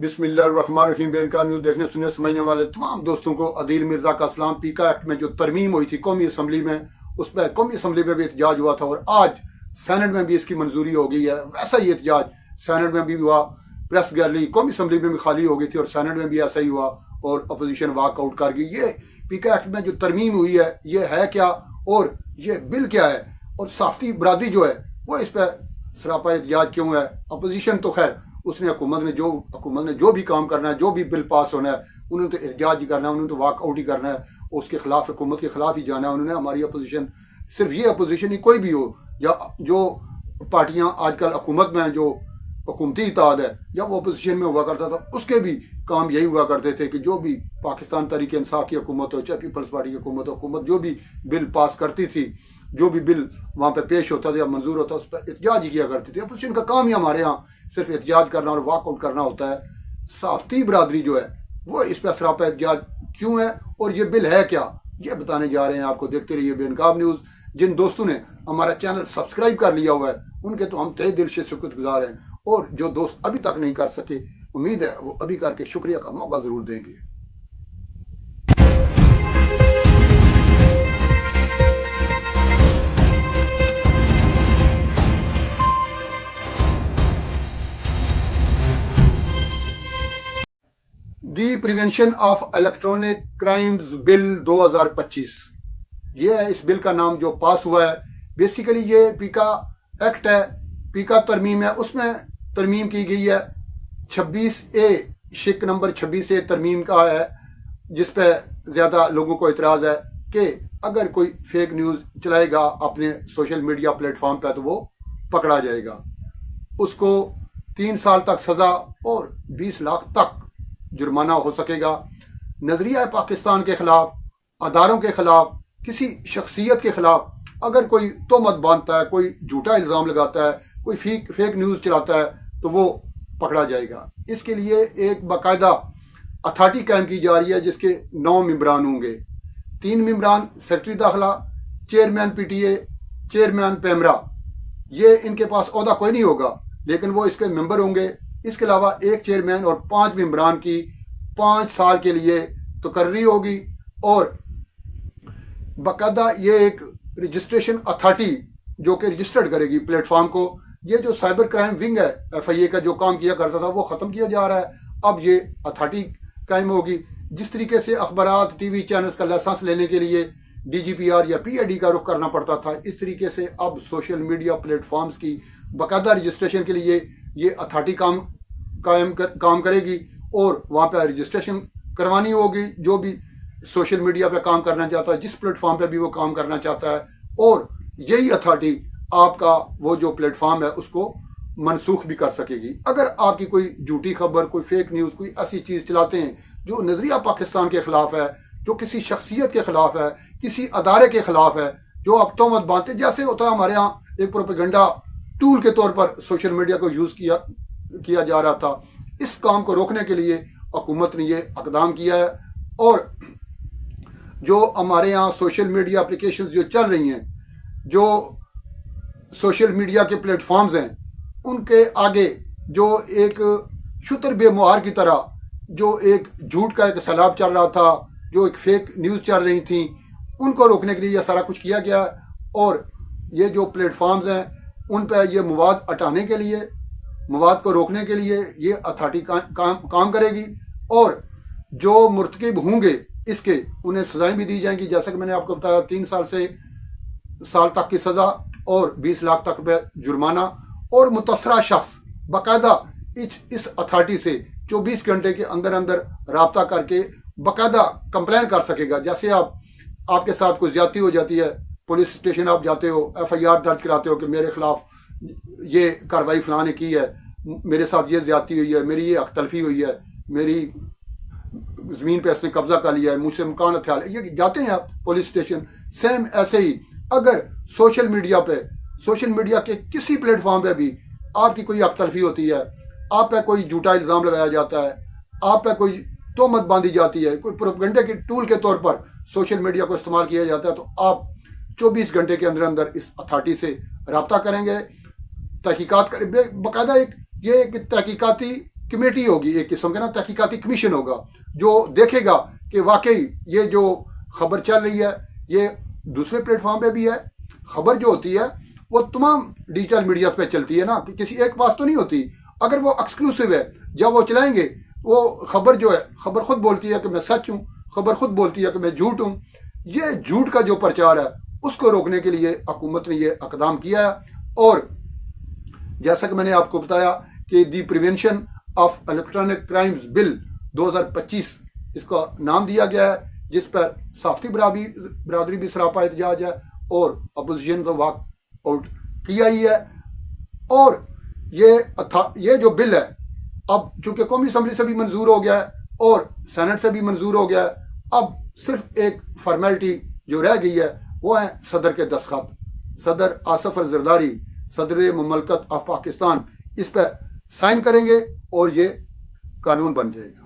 बिस्मिल्लाहिर्रहमानिर्रहीम। बेनकाब न्यूज़ देखने सुनने समझने वाले तमाम दोस्तों को अदील मिर्ज़ा का सलाम। पीका एक्ट में जो तरमीम हुई थी कौमी असम्बली में, उस पर कौमी असम्बली में भी एहतजाज हुआ था और आज सेनेट में भी इसकी मंजूरी हो गई है। वैसा ही एहतजाज सेनेट में भी हुआ। प्रेस गैलरी कौमी असम्बली में भी खाली हो गई थी और सेनेट में भी ऐसा ही हुआ और अपोजिशन वॉकआउट कर गई। ये पीका एक्ट में जो तरमीम हुई है क्या और ये बिल क्या है और साफ्ती बरादरी जो है वो इस पर सरापा एहतजाज क्यों है। अपोजिशन तो खैर उसने हुकूमत ने जो भी काम करना है, जो भी बिल पास होना है, उन्होंने तो एहतजाज ही करना है, उन्होंने तो वॉकआउट ही करना है, उसके खिलाफ हुकूमत के खिलाफ ही जाना है उन्होंने। हमारी अपोजिशन सिर्फ ये अपोजिशन ही कोई भी हो या जो पार्टियां आजकल हुकूमत में जो हुकूमती इत्तेहाद है या वो अपोजिशन में हुआ करता था, उसके भी काम यही हुआ करते थे कि जो भी पाकिस्तान तहरीक इंसाफ की हुकूमत हो चाहे पीपल्स पार्टी की हुकूमत जो भी बिल पास करती थी, जो भी बिल वहाँ पे पेश होता था या मंजूर होता उस पर एहतजाज ही किया करती थी। अपोजिशन का काम ही हमारे यहाँ सिर्फ एहतजाज करना और वॉकआउट करना होता है। साफ्ती बरादरी जो है वो इस पर सरापा एहतजाज क्यों है और ये बिल है क्या, ये बताने जा रहे हैं आपको। देखते रहिए बेनकाब न्यूज़। जिन दोस्तों ने हमारा चैनल सब्सक्राइब कर लिया हुआ है उनके तो हम तहे दिल से शुक्रगुजार हैं, और जो दोस्त अभी तक नहीं कर सके उम्मीद है वो अभी करके शुक्रिया का मौका ज़रूर देंगे। The prevention of electronic crimes bill 2025, ये है इस बिल का नाम जो पास हुआ है। बेसिकली ये पीका एक्ट है, पीका तरमीम है, उसमें तरमीम की गई है 26A शिक नंबर 26A तरमीम का है, जिस पे ज़्यादा लोगों को इतराज़ है कि अगर कोई फेक न्यूज़ चलाएगा अपने सोशल मीडिया प्लेटफॉर्म पर तो वो पकड़ा जाएगा, उसको 3 साल तक सज़ा और 20 लाख तक जुर्माना हो सकेगा। नजरिया पाकिस्तान के खिलाफ, अदारों के खिलाफ, किसी शख्सियत के खिलाफ अगर कोई तोहमत बांधता है, कोई झूठा इल्ज़ाम लगाता है, कोई फेक न्यूज़ चलाता है तो वो पकड़ा जाएगा। इसके लिए एक बाकायदा अथॉरिटी कायम की जा रही है जिसके 9 मेंबरान होंगे। 3 मेंबरान सेक्रेटरी दाखिला, चेयरमैन PTA, चेयरमैन पैमरा। ये इनके पास ओहदा कोई नहीं होगा लेकिन वो इसके मेंबर होंगे। इसके अलावा एक चेयरमैन और 5 मेंबरान की 5 साल के लिए तकर्री होगी और बाकायदा ये एक रजिस्ट्रेशन अथॉरिटी जो कि रजिस्टर्ड करेगी प्लेटफॉर्म को। ये जो साइबर क्राइम विंग है FIA का जो काम किया करता था वो ख़त्म किया जा रहा है, अब ये अथॉरिटी कायम होगी। जिस तरीके से अखबारात TV चैनल्स का लाइसेंस लेने के लिए DGPR या PID का रुख करना पड़ता था, इस तरीके से अब सोशल मीडिया प्लेटफॉर्म्स की बाकायदा रजिस्ट्रेशन के लिए ये अथॉरिटी काम करेगी और वहाँ पर रजिस्ट्रेशन करवानी होगी। जो भी सोशल मीडिया पे काम करना चाहता है, जिस प्लेटफॉर्म पे भी वो काम करना चाहता है, और यही अथॉरिटी आपका वो जो प्लेटफॉर्म है उसको मनसूख भी कर सकेगी। अगर आपकी कोई झूठी खबर, कोई फेक न्यूज़, कोई ऐसी चीज़ चलाते हैं जो नजरिया पाकिस्तान के खिलाफ है, जो किसी शख्सियत के खिलाफ है, किसी अदारे के खिलाफ है, जो आप तोहमत बांधते, जैसे होता है हमारे यहाँ एक प्रोपेगेंडा टूल के तौर पर सोशल मीडिया को यूज़ किया जा रहा था। इस काम को रोकने के लिए हुकूमत ने ये इक़दाम किया है। और जो हमारे यहाँ सोशल मीडिया एप्लीकेशंस जो चल रही हैं, जो सोशल मीडिया के प्लेटफॉर्म्स हैं, उनके आगे जो एक शुतर बेमुहार की तरह जो एक झूठ का एक सैलाब चल रहा था, जो एक फेक न्यूज़ चल रही थी, उनको रोकने के लिए यह सारा कुछ किया गया। और ये जो प्लेटफॉर्म्स हैं उन पर यह मवाद हटाने के लिए, मवाद को रोकने के लिए ये अथॉरिटी काम करेगी। और जो मुर्तकिब होंगे इसके उन्हें सज़ाएं भी दी जाएंगी, जैसा कि मैंने आपको बताया 3 साल तक की सज़ा और 20 लाख तक पे जुर्माना। और मुतसरा शख्स बाकायदा इस अथॉरिटी से 24 घंटे के अंदर अंदर रब्ता करके बाकायदा कंप्लेन कर सकेगा। जैसे आपके साथ कोई ज्यादती हो जाती है, पुलिस स्टेशन आप जाते हो, FIR दर्ज कराते हो कि मेरे खिलाफ ये कार्रवाई फलां ने की है, मेरे साथ ये ज्यादती हुई है, मेरी ये अख्तलफी हुई है, मेरी ज़मीन पे इसने कब्जा कर लिया है, मुझसे मकान हथियार, ये जाते हैं आप पुलिस स्टेशन। सेम ऐसे ही अगर सोशल मीडिया के किसी प्लेटफॉर्म पे भी आपकी कोई अख्तलफी होती है, आप पे कोई झूठा इल्ज़ाम लगाया जाता है, आप पे कोई तोहमत बांधी जाती है, कोई प्रोपेगेंडा के टूल के तौर पर सोशल मीडिया को इस्तेमाल किया जाता है, तो आप 24 घंटे के अंदर अंदर इस अथॉरिटी से रब्ता करेंगे, तहकीकात करें। बाकायदा एक तहकीकाती کمیٹی ہوگی, ایک قسم کا نا تحقیقاتی کمیشن ہوگا جو دیکھے گا کہ واقعی یہ جو خبر چل رہی ہے یہ دوسرے پلیٹ فارم پہ بھی ہے. خبر جو ہوتی ہے وہ تمام ڈیجیٹل میڈیاز پہ چلتی ہے نا, کہ کسی ایک پاس تو نہیں ہوتی. اگر وہ ایکسکلوسیو ہے, جب وہ چلائیں گے وہ خبر جو ہے, خبر خود بولتی ہے کہ میں سچ ہوں, خبر خود بولتی ہے کہ میں جھوٹ ہوں. یہ جھوٹ کا جو پرچار ہے اس کو روکنے کے لیے حکومت نے یہ اقدام کیا ہے. اور جیسا کہ میں نے آپ کو بتایا کہ دی پریونشن آف الیکٹرانک کرائمز بل 2025 اس کا نام دیا گیا ہے, جس پر صحافتی برادری بھی سراپا احتجاج ہے اور اپوزیشن کو واک آؤٹ کیا ہی ہے. اور یہ جو بل ہے اب چونکہ قومی اسمبلی سے بھی منظور ہو گیا ہے اور سینٹ سے بھی منظور ہو گیا ہے, اب صرف ایک فارمیلٹی جو رہ گئی ہے وہ ہے صدر کے دستخط. صدر آصف الزرداری, صدر مملکت آف پاکستان, اس پہ سائن کریں گے اور یہ قانون بن جائے گا.